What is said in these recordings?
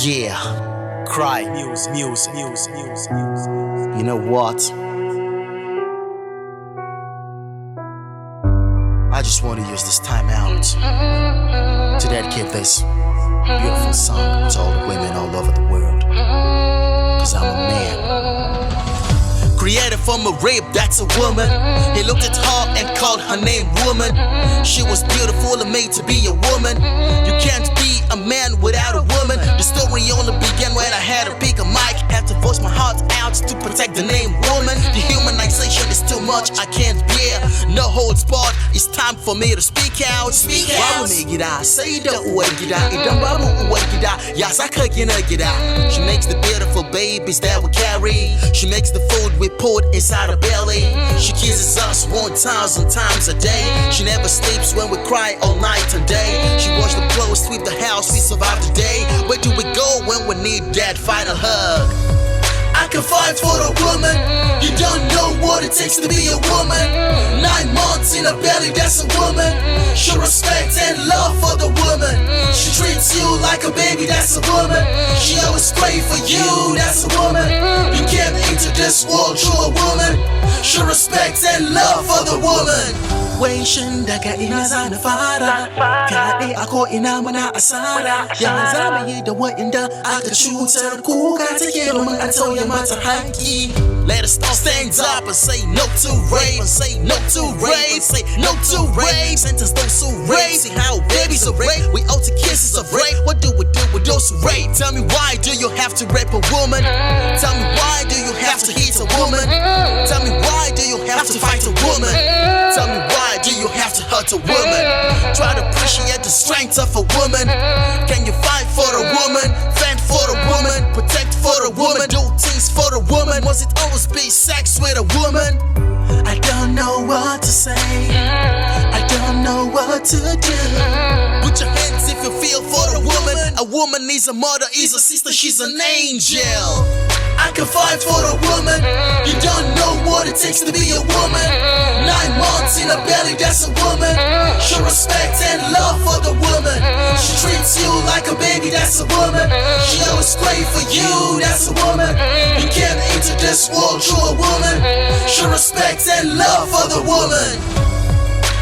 Yeah, cry. Music. You know what? I just want to use this time out to dedicate this beautiful song to all the women all over the world. Cause I'm a man. Created from a rape, that's a woman. He looked at her and called her name woman. She was beautiful and made to be a woman. You can't be a man without a woman. The story only began when I had to pick a mic. Had to voice my heart out to protect the name woman. The humanization is too much, I can't bear. No holds barred, it's time for me to speak out. Babu mai gida, sai da uwar gida. Idan babu uwar gida, ya saka gina gida. She makes the beautiful babies that we carry. She makes the food we put inside her belly. She kisses us 1,000 times a day. She never sleeps when we cry all night and day. She washes the clothes, sweep the house, we survive the day. Where do we go when we need that final hug? I can fight for a woman. You don't know what it takes to be a woman. 9 months in her belly, that's a woman. Show respect and love for the woman. She treats you like a baby, that's a woman. She always pray for you, that's a woman. You came into this world through a woman. Show respect and love for the woman. Wai shin daga ina zana fara, fyaɗe a ko ina muna asara. Ya za mu yi da wa'inda aka cutar, kuka take domin an tauye mata haƙi. Let us all stand up and say no to rape, and say no to rape, say no to rape. Sentence those who rape. See how babies are raped, we all take cases of rape. What do we do with those who rape? Tell me, why do you have to rape a woman? Tell me, why do you have to hit a woman? Tell me, why do you have to fight a woman? Tell me, why do you have to hurt a woman? Try to appreciate the strength of a woman. Can you fight for a woman? Fend for a woman? Protect for a woman? Do things for a woman? Must it always be sex with a woman? I don't know what to say. I don't know what to do. Put your hands if you feel for a woman. A woman is a mother, is a sister, she's an angel. I can fight for a woman. You don't know what it takes to be a woman. 9 months in her belly, that's a woman. Show respect and love for the woman. She treats you like a baby, that's a woman. She always pray for you, that's a woman. You came into this world through a woman. Show respect and love for the woman.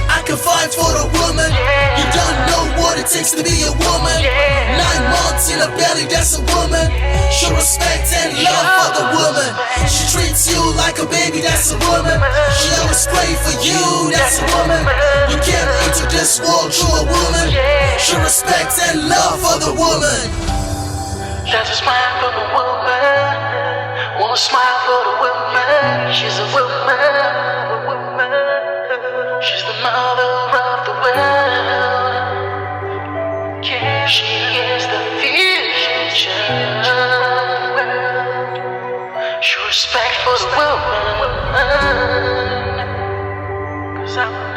I can fight for a woman. You don't know what it takes to be a woman. 9 months in her belly, that's a woman. Show respect and love for the woman. She treats you like a baby, that's a woman. She always pray for you, that's a woman. You came into this world through a woman. Show respect and love for the woman. That's a smile for the woman. Wanna smile for the woman. She's a woman. She's the mother of the world. Yeah, she is the future. Show respect for the woman. 'Cause I'm